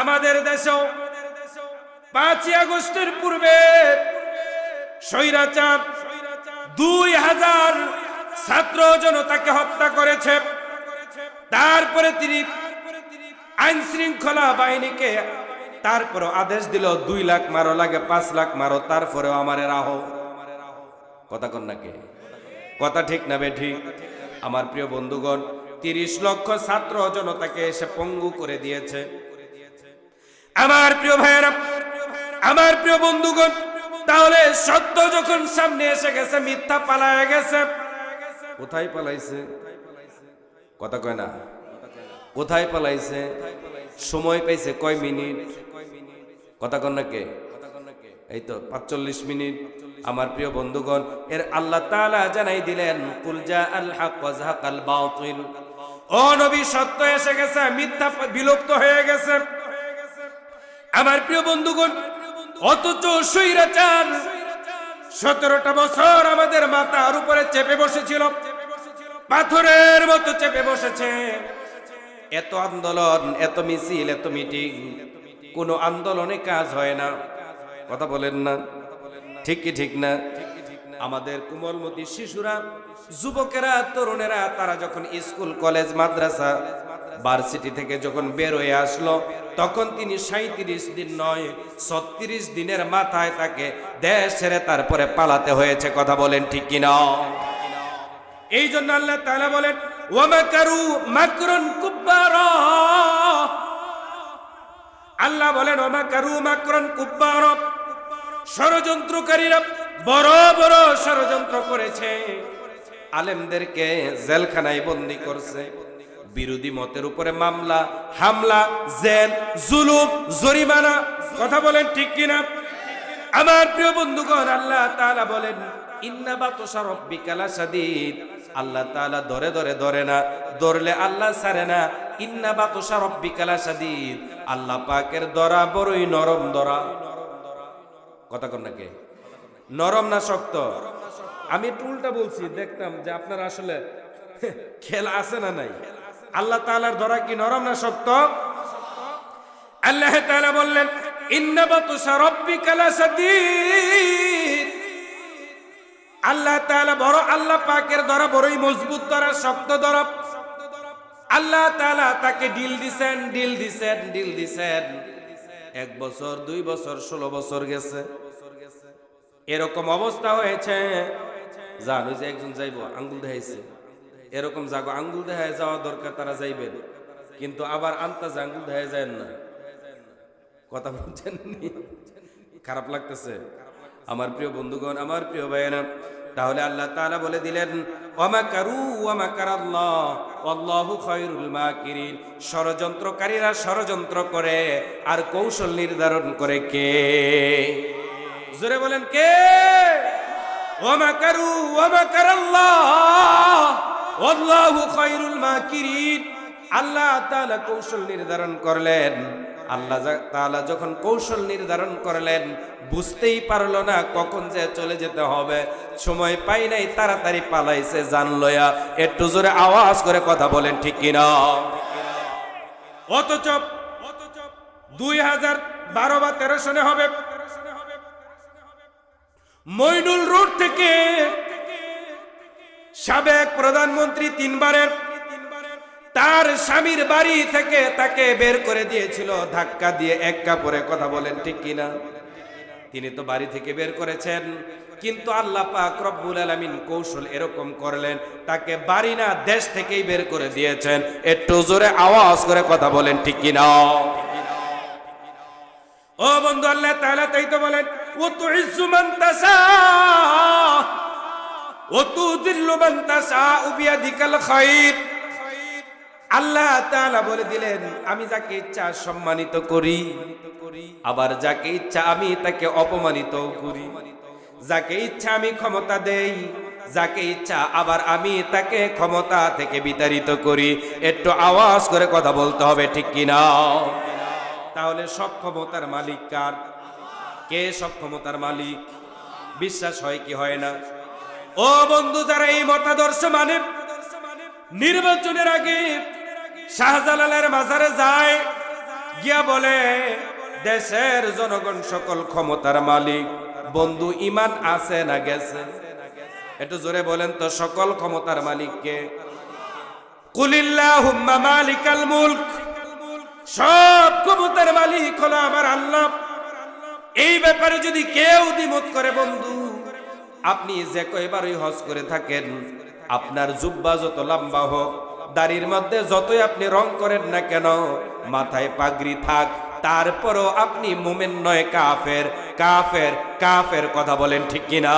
আমাদের দেশেও 5ই আগস্টের পূর্বে স্বৈরাচার 2000 ছাত্র জনতাকে হত্যা করেছে। তারপরে তিনি আইন শৃঙ্খলা বাহিনীকে তারপরে আদেশ দিল 2 লাখ মারো, লাগে 5 লাখ মারো, তারপরেও আমারে রাহো। কথা কন নাকি? কথা ঠিক না বেঠিক? আমার প্রিয় বন্ধুগণ, 30 লক্ষ ছাত্র জনতাকে এসে পঙ্গু করে দিয়েছে। আমার প্রিয় ভাইয়েরা, আমার প্রিয় বন্ধুগণ, তাহলে সত্য যখন সামনে এসে গেছে, মিথ্যা পালায় গেছে। কোথায় পালাইছে? কথা কয় না। কোথায় পালাইছে? সময় পাইছে কয় মিনিট? কথা কন না কে? এই তো 45 মিনিট। আমার প্রিয় বন্ধুগণ, এর আল্লাহ তাআলা জানাই দিলেন, কুল জা আল হক ওয়া যাহাকাল বাতিল। ও নবী, সত্য এসে গেছে, মিথ্যা বিলুপ্ত হয়ে গেছে। আমার প্রিয় বন্ধুগণ, অথচ স্বৈরাচার 17টা বছর আমাদের মাথার উপরে চেপে বসেছিল, পাথরের মতো চেপে বসেছে। এত আন্দোলন, এত মিছিল, এত মিটিং, কোন আন্দোলনে কাজ হয় না। কথা বলেন না? ঠিক কি ঠিক না? আমাদের কোমলমতি শিশুরা, যুবকেরা, তরুণেরা, তারা যখন স্কুল, কলেজ, মাদ্রাসা, ভার্সিটি থেকে যখন বের হয়ে আসলো, তখন তিনি 37 দিন নয় 36 দিনের মাথায় তাকে দেশ ছেড়ে তারপরে পালাতে হয়েছে। কথা বলেন ঠিক কিনা? এই জন্য আল্লাহ তাআলা বলেন, ওয়া মাকারু মাকরুন কুব্বারা। আল্লাহ বলেন, ওয়া মাকারু মাকরুন কুব্বারা। ষড়যন্ত্রকারীরা বড় বড় ষড়যন্ত্র করেছে, আলেমদেরকে জেলখানায় বন্দী করছে, বিরোধী মতের উপরে মামলা, হামলা, জেল, জুলুম, জরিমানা। কথা বলেন ঠিক কিনা? আমার প্রিয় বন্ধুগণ, আল্লাহ তাআলা বলেন, ইন্না বাতশা রাব্বিকা লাশাদীদ। আল্লাহ তাআলা ধরে ধরে ধরে না, ধরলে আল্লাহ ছাড়ে না। ইন্না বাতশা রাব্বিকা লাশাদীদ। আল্লাহ পাকের ধরা বড়ই নরম ধরা। কথা কন নাকি? নরম না শক্ত? আমি একটু উল্টা বলছি, দেখতাম যে আপনারা আসলে খেলা আছে না নাই। আল্লাহ তাআলার ধরা কি নরম না শক্ত? আল্লাহ তাআলা বললেন, ইন্না বাতশা রাব্বিকা লাশাদীদ। আল্লাহ তাআলা বড়, আল্লাহ পাকের ধরা বড়ই মজবুত ধরা, শক্ত ধরা। আল্লাহ তাআলা তাকে ডিল দিছেন, ডিল দিছেন, ডিল দিছেন। 1 বছর, 2 বছর, 16 বছর গেছে। এরকম অবস্থা হয়েছে, জানো যে একজন যাইব আঙ্গুল দেখাইছে, এরকম জাগো আঙ্গুল দেখায় যাওয়া দরকার, তারা যাইবেন, কিন্তু আবার আন্তাজে আঙ্গুল দেখায় যায় না। কথা বলছেন? খারাপ লাগতেছে আমার প্রিয় বন্ধুগণ, আমার প্রিয় ভাইয়েরা। তাহলে আল্লাহ তাআলা বলে দিলেন, ওয়া মাকারু ওয়া মাকারাল্লাহ ওয়াল্লাহু খায়রুল মাকিরিন। ষড়যন্ত্রকারীরা ষড়যন্ত্র করে, আর কৌশল নির্ধারণ করে কে? জোরে বলেন কে? ওয়া মাকারু ওয়া মাকারাল্লাহ ওয়াল্লাহু খায়রুল মাকিরিন। আল্লাহ তাআলা কৌশল নির্ধারণ করলেন। আল্লাহ তাআলা যখন কৌশল নির্ধারণ করলেন, বুঝতেই পারলো না কখন যে চলে যেতে হবে, সময় পাই নাই, তাড়াতাড়ি পালাইছে জান লয়া। একটু জোরে আওয়াজ করে কথা বলেন ঠিক কিনা? অথচ 2012 বা 13 সনে হবে, মইনুল রোড থেকে সাবেক প্রধানমন্ত্রী 3 বারের তার স্বামীর বাড়ি থেকে তাকে বের করে দিয়েছিল ধাক্কা দিয়ে, এক কাপড়ে। কথা বলেন ঠিক কিনা? তিনি তো বাড়ি থেকে বের করেছেন, কিন্তু আল্লাহ পাক রব্বুল আলামিন কৌশল এরকম করলেন, তাকে বাড়ি না দেশ থেকেই বের করে দিয়েছেন। একটু জোরে আওয়াজ করে কথা বলেন ঠিক কিনা? ও বন্ধু, আল্লাহ তাআলা তাই তো বলেন, ওয়া তুইজ্জু মান তাশা ওয়া তুযিল্লু মান তাশা বিয়াদিকাল খায়র। আল্লাহ তাআলা বলে দিলেন, আমি যাকে ইচ্ছা সম্মানিত করি, আবার যাকে ইচ্ছা আমি তাকে অপমানিত করি। যাকে ইচ্ছা আমি ক্ষমতা দেই, যাকে ইচ্ছা আবার আমি তাকে ক্ষমতা থেকে বিতাড়িত করি। একটু আওয়াজ করে কথা বলতে হবে ঠিক কিনা? তাহলে সব ক্ষমতার মালিক কার? কে সব ক্ষমতার মালিক? বিশ্বাস হয় কি হয় না? ও বন্ধু, যারা এই মতাদর্শ মানে, নির্বাচনের আগে শাহজালালের মাজারে যায়, গিয়া বলে, দেশের জনগণ সকল ক্ষমতার মালিক, বন্ধু ইমান আছে না গেছে? একটু জোরে বলেন তো, সকল ক্ষমতার মালিক কে? কুলিল্লাহুম্মা মালিকাল মুলক, সব ক্ষমতার মালিক হলো আমার আল্লাহ। এই ব্যাপারে যদি কেউ দ্বিমত করে, বন্ধু আপনি যে কয়বারই হজ করে থাকেন, আপনার জুব্বা যত লম্বা হোক, দাড়ির মধ্যে যতই আপনি রং করেন না কেন, মাথায় পাগড়ি থাক, তারপরও আপনি মুমিন নয়, কাফের। কাফের কাফের কথা বলেন ঠিক কিনা?